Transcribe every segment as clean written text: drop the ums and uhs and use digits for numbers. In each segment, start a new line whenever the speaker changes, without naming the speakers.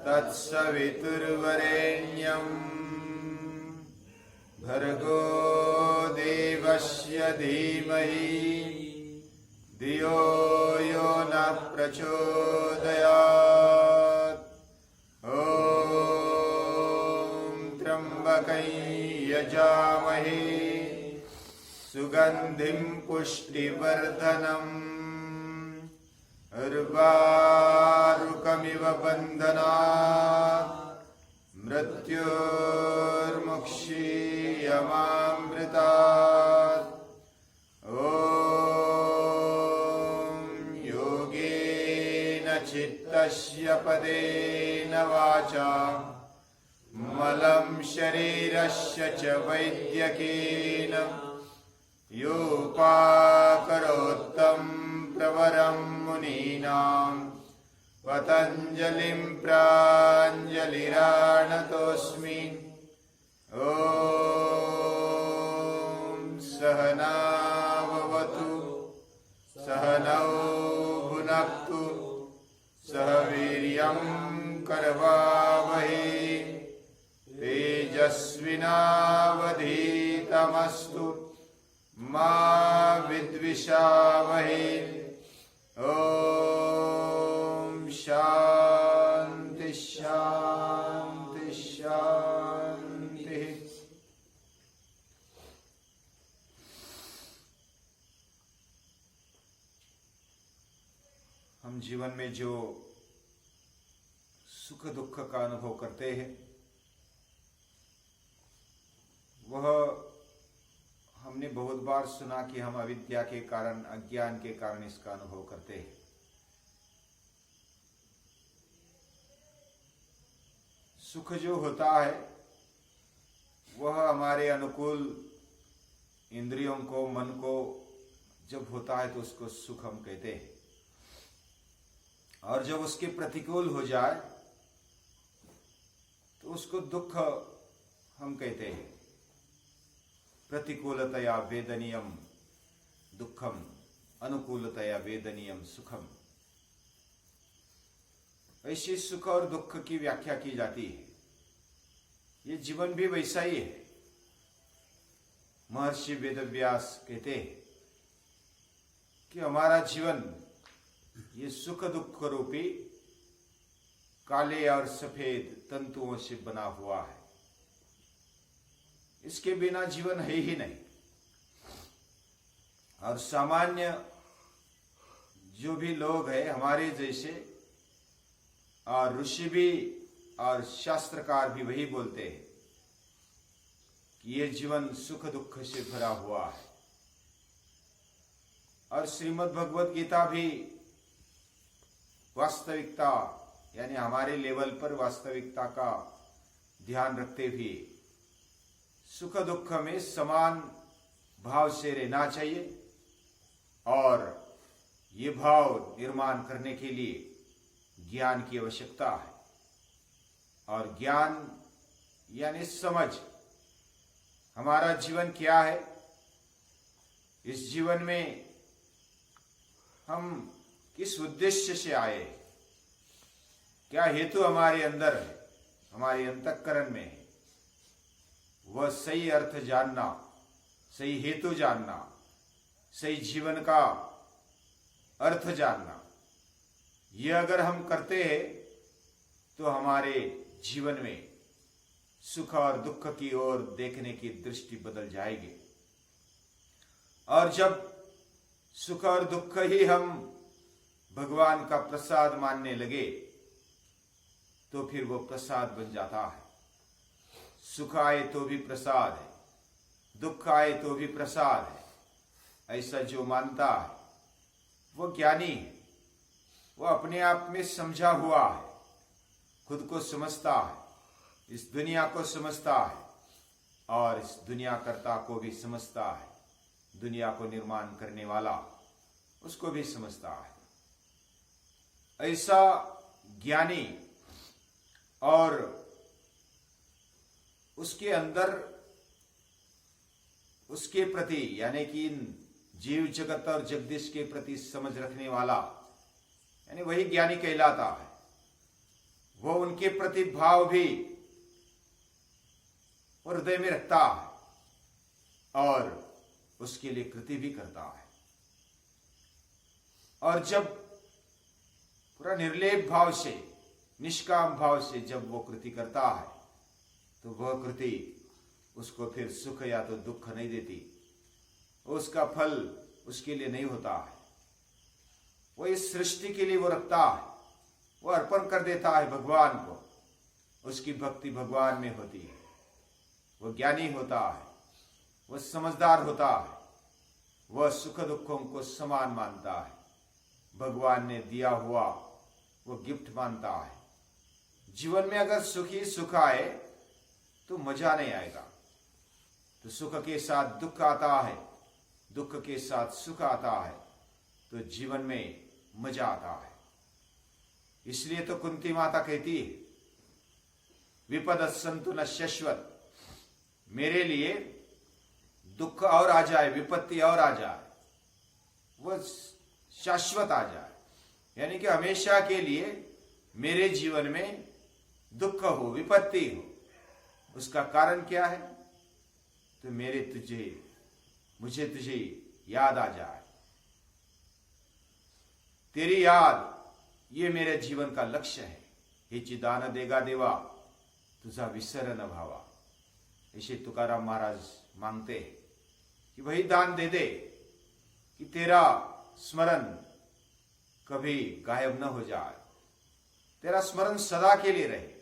तत्सवितुर्वरेण्यं भर्गो देवस्य धीमहि धियो यो न प्रचोदयात्। ॐ त्र्यम्बकं यजामहे सुगन्धिं पुष्टिवर्धनम् उर्वारुकमिव बन्धनात् मृत्योर्मुक्षीयमामृतात्। ॐ योगेन चित्तस्य पदेन वाचा मलं शरीरस्य च वैद्यकेन योपाकरोत्तं प्रवरं मुनीनां पतञ्जलिं प्राञ्जलिरानतोऽस्मि। ॐ सहनाववतु सहनौ भुनक्तु सह वीर्यं करवावहै तेजस्विनावधीतमस्तु मा विद्विषावहै। ॐ शान्ति शान्ति शान्ति। हम जीवन में जो सुख दुख का अनुभव करते हैं वह हमने बहुत बार सुना कि हम अविद्या के कारण, अज्ञान के कारण इसका अनुभव करते हैं। सुख जो होता है वह हमारे अनुकूल इंद्रियों को, मन को जब होता है तो उसको सुख हम कहते हैं, और जब उसके प्रतिकूल हो जाए तो उसको दुख हम कहते हैं। प्रतिकूलतया वेदनीयम दुखम, अनुकूलतया वेदनीयम सुखम। ऐसे सुख और दुख की व्याख्या की जाती है। ये जीवन भी वैसा ही है। महर्षि वेदव्यास कहते हैं कि हमारा जीवन ये सुख दुख रूपी काले और सफेद तंतुओं से बना हुआ है। इसके बिना जीवन है ही नहीं। और सामान्य जो भी लोग हैं हमारे जैसे, और ऋषि भी और शास्त्रकार भी वही बोलते हैं कि ये जीवन सुख दुख से भरा हुआ है। और श्रीमद् भगवत गीता भी वास्तविकता यानी हमारे लेवल पर वास्तविकता का ध्यान रखते हुए सुख दुख में समान भाव से रहना चाहिए, और ये भाव निर्माण करने के लिए ज्ञान की आवश्यकता है। और ज्ञान यानी समझ, हमारा जीवन क्या है, इस जीवन में हम किस उद्देश्य से आए, क्या हेतु हमारे अंदर है, हमारे अंतःकरण में है, वह सही अर्थ जानना, सही हेतु जानना, सही जीवन का अर्थ जानना, यह अगर हम करते हैं तो हमारे जीवन में सुख और दुख की ओर देखने की दृष्टि बदल जाएगी। और जब सुख और दुख ही हम भगवान का प्रसाद मानने लगे तो फिर वो प्रसाद बन जाता है। सुख आए तो भी प्रसाद है, दुख आए तो भी प्रसाद है। ऐसा जो मानता है वो ज्ञानी है। वो अपने आप में समझा हुआ है, खुद को समझता है, इस दुनिया को समझता है, और इस दुनिया कर्ता को भी समझता है, दुनिया को निर्माण करने वाला उसको भी समझता है। ऐसा ज्ञानी और उसके अंदर उसके प्रति यानी कि इन जीव जगत और जगदीश के प्रति समझ रखने वाला यानी वही ज्ञानी कहलाता है। वो उनके प्रति भाव भी वो हृदय में रखता है और उसके लिए कृति भी करता है। और जब पूरा निर्लेप भाव से, निष्काम भाव से जब वो कृति करता है तो वह कृति उसको फिर सुख या तो दुख नहीं देती, उसका फल उसके लिए नहीं होता है। वो इस सृष्टि के लिए वो रखता है, वो अर्पण कर देता है भगवान को। उसकी भक्ति भगवान में होती है, वो ज्ञानी होता है, वह समझदार होता है, वह सुख दुखों को समान मानता है, भगवान ने दिया हुआ वो गिफ्ट मानता है। जीवन में अगर सुख ही सुख आए तो मजा नहीं आएगा, तो सुख के साथ दुख आता है, दुख के साथ सुख आता है, तो जीवन में मजा आता है। इसलिए तो कुंती माता कहती है, विपद संतु न शाश्वत, मेरे लिए दुख और आ जाए, विपत्ति और आ जाए, वो शाश्वत आ जाए, यानी कि हमेशा के लिए मेरे जीवन में दुख हो, विपत्ति हो। उसका कारण क्या है? तो मुझे तुझे याद आ जाए, तेरी याद, ये मेरे जीवन का लक्ष्य है। हे चिदान देगा देवा, तुझा विसर न भावा। ऐसे तुकाराम महाराज मांगते हैं कि वही दान दे दे कि तेरा स्मरण कभी गायब न हो जाए, तेरा स्मरण सदा के लिए रहे।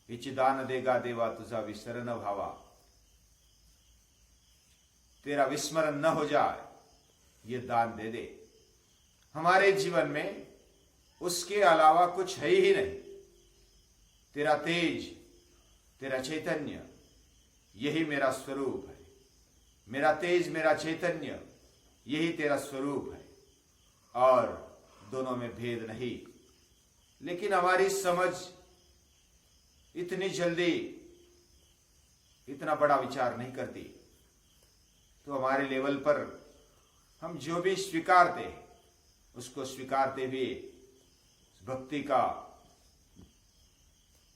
हे चिदान देगा देवा, तुझा विसर न भावा, तेरा विस्मरण न हो जाए, ये दान दे दे। हमारे जीवन में उसके अलावा कुछ है ही नहीं। तेरा तेज, तेरा चैतन्य, यही मेरा स्वरूप है। मेरा तेज, मेरा चैतन्य, यही तेरा स्वरूप है, और दोनों में भेद नहीं। लेकिन हमारी समझ इतनी जल्दी इतना बड़ा विचार नहीं करती, तो हमारे लेवल पर हम जो भी स्वीकारते हैं, उसको स्वीकारते हुए भक्ति का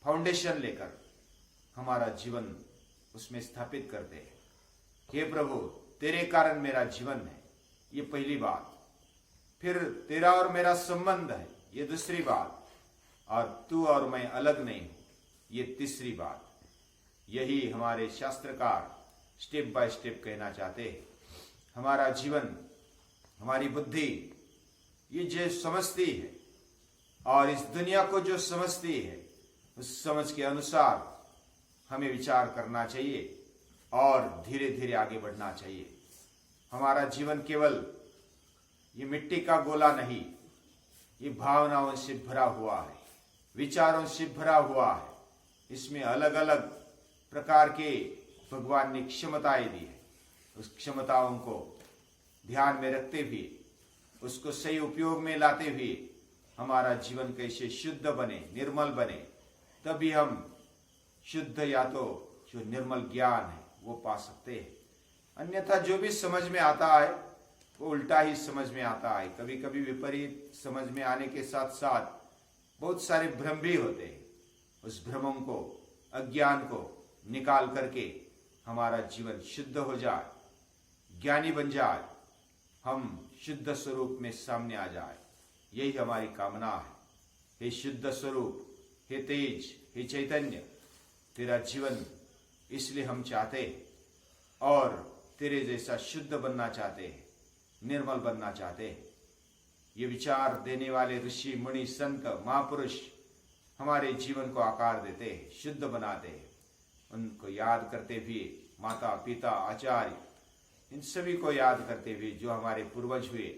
फाउंडेशन लेकर हमारा जीवन उसमें स्थापित करते हैं। हे प्रभु, तेरे कारण मेरा जीवन है, ये पहली बात। फिर तेरा और मेरा संबंध है, ये दूसरी बात। और तू और मैं अलग नहीं हूं, ये तीसरी बात। यही हमारे शास्त्रकार स्टेप बाय स्टेप कहना चाहते हैं। हमारा जीवन, हमारी बुद्धि ये जो समझती है और इस दुनिया को जो समझती है, उस समझ के अनुसार हमें विचार करना चाहिए और धीरे धीरे आगे बढ़ना चाहिए। हमारा जीवन केवल ये मिट्टी का गोला नहीं, ये भावनाओं से भरा हुआ है, विचारों से भरा हुआ है। इसमें अलग अलग प्रकार के भगवान ने क्षमताएं दी है। उस क्षमताओं को ध्यान में रखते हुए, उसको सही उपयोग में लाते हुए हमारा जीवन कैसे शुद्ध बने, निर्मल बने, तभी हम शुद्ध या तो जो निर्मल ज्ञान है वो पा सकते हैं। अन्यथा जो भी समझ में आता है वो उल्टा ही समझ में आता है। कभी कभी विपरीत समझ में आने के साथ साथ बहुत सारे भ्रम भी होते हैं। उस भ्रमों को, अज्ञान को निकाल करके हमारा जीवन शुद्ध हो जाए, ज्ञानी बन जाए, हम शुद्ध स्वरूप में सामने आ जाए, यही हमारी कामना है। हे शुद्ध स्वरूप, हे तेज, हे चैतन्य, तेरा जीवन इसलिए हम चाहते हैं और तेरे जैसा शुद्ध बनना चाहते हैं, निर्मल बनना चाहते हैं। ये विचार देने वाले ऋषि, मुनि, संत, महापुरुष हमारे जीवन को आकार देते हैं, शुद्ध बनाते हैं। उनको याद करते हुए माता, पिता, आचार्य, इन सभी को याद करते हुए जो हमारे पूर्वज हुए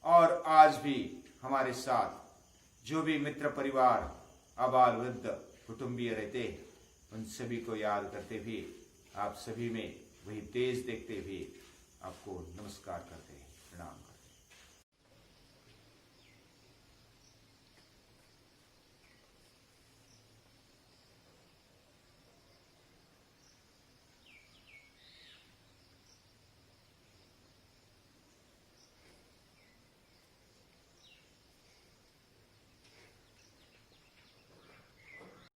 और आज भी हमारे साथ जो भी मित्र परिवार, आबाल वृद्ध कुटुंबीय रहते हैं, उन सभी को याद करते हुए आप सभी में वही तेज देखते हुए आपको नमस्कार करते हैं।